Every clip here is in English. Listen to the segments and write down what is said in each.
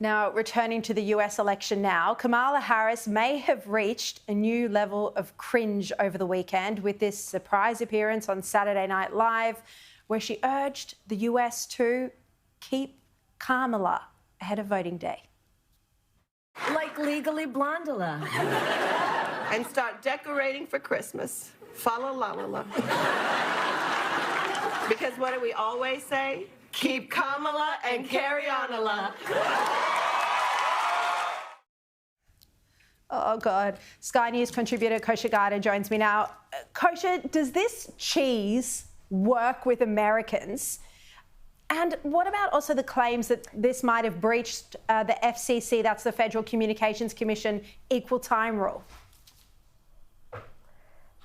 Now, returning to the US election now, Kamala Harris may have reached a new level of cringe over the weekend with this surprise appearance on Saturday Night Live, where she urged the US to keep Kamala ahead of voting day. Like Legally Blondula. And start decorating for Christmas. Fa la la la la. Because what do we always say? Keep Kamala and carry on a la. Oh, God. Sky News contributor Kosha Garda joins me now. Kosha, does this cheese work with Americans? And what about also the claims that this might have breached the FCC, that's the Federal Communications Commission, equal time rule?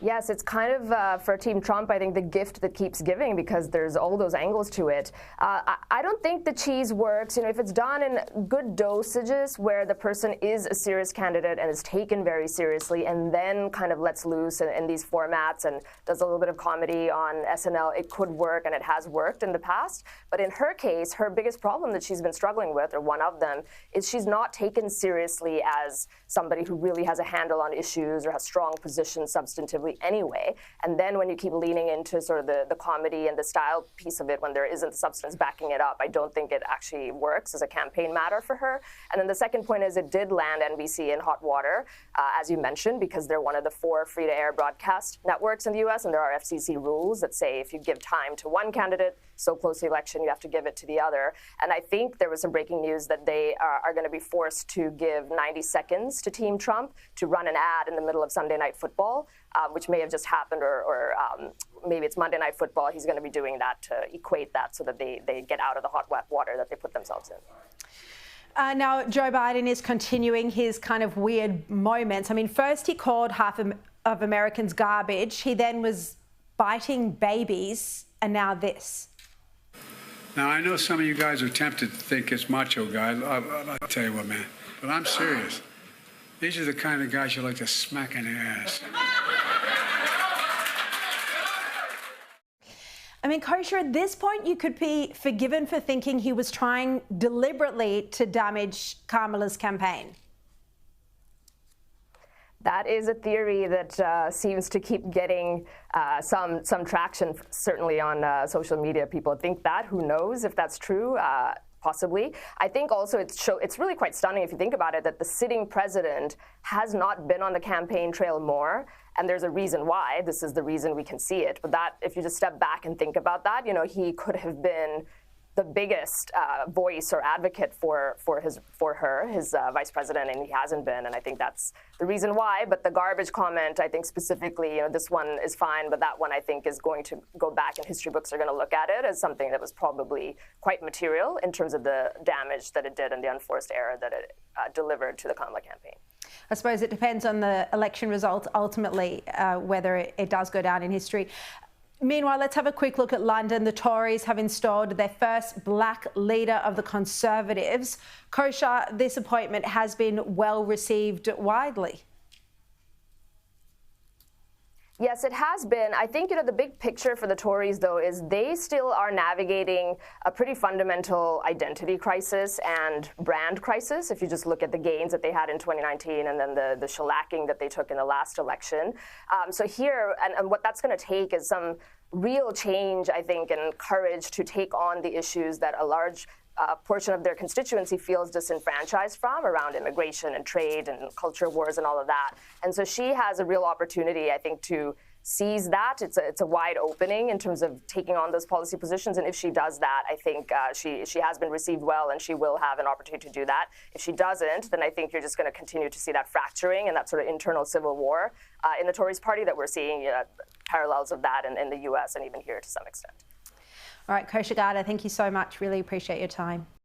Yes, it's kind of, for Team Trump, I think the gift that keeps giving because there's all those angles to it. I don't think the cheese works, if it's done in good dosages where the person is a serious candidate and is taken very seriously and then kind of lets loose in these formats and does a little bit of comedy on SNL, it could work, and it has worked in the past. But in her case, her biggest problem that she's been struggling with, or one of them, is she's not taken seriously as somebody who really has a handle on issues or has strong positions substantively anyway. And then when you keep leaning into sort of the comedy and the style piece of it when there isn't the substance backing it up, I don't think it actually works as a campaign matter for her. And then the second point is it did land NBC in hot water, as you mentioned, because they're one of the 4 free-to-air broadcast networks in the US, and there are FCC rules that say if you give time to one candidate so close to the election, you have to give it to the other. And I think there was some breaking news that they are going to be forced to give 90 seconds to Team Trump to run an ad in the middle of Sunday Night Football, which may have just happened, or maybe it's Monday Night Football. He's going to be doing that to equate that so that they get out of the hot, wet water that they put themselves in. Now, Joe Biden is continuing his kind of weird moments. I mean, first he called half of Americans garbage. He then was biting babies, and now this. Now, I know some of you guys are tempted to think it's macho guys. I'll tell you what, man, but I'm serious. These are the kind of guys you like to smack in the ass. I mean, Kosha, at this point, you could be forgiven for thinking he was trying deliberately to damage Kamala's campaign. That is a theory that seems to keep getting some traction, certainly on social media. People think that. Who knows if that's true? Possibly. I think also it's really quite stunning if you think about it that the sitting president has not been on the campaign trail more. And there's a reason why. This is the reason we can see it. But that, if you just step back and think about that, he could have been the biggest voice or advocate for her, his vice president, and he hasn't been. And I think that's the reason why. But the garbage comment, I think specifically, this one is fine, but that one I think is going to go back, and history books are going to look at it as something that was probably quite material in terms of the damage that it did and the unforced error that it delivered to the Kamala campaign. I suppose it depends on the election results ultimately, whether it does go down in history. Meanwhile, let's have a quick look at London. The Tories have installed their first black leader of the Conservatives. Kosha, this appointment has been well received widely. Yes, it has been. I think, the big picture for the Tories, though, is they still are navigating a pretty fundamental identity crisis and brand crisis, if you just look at the gains that they had in 2019 and then the shellacking that they took in the last election. So here, and what that's going to take is some real change, I think, and courage to take on the issues that a large portion of their constituency feels disenfranchised from, around immigration and trade and culture wars and all of that. And so she has a real opportunity, I think, to seize that. It's a wide opening in terms of taking on those policy positions. And if she does that, I think she has been received well, and she will have an opportunity to do that. If she doesn't, then I think you're just going to continue to see that fracturing and that sort of internal civil war in the Tories party that we're seeing parallels of that in the US and even here to some extent. All right, Kosha Garda, thank you so much. Really appreciate your time.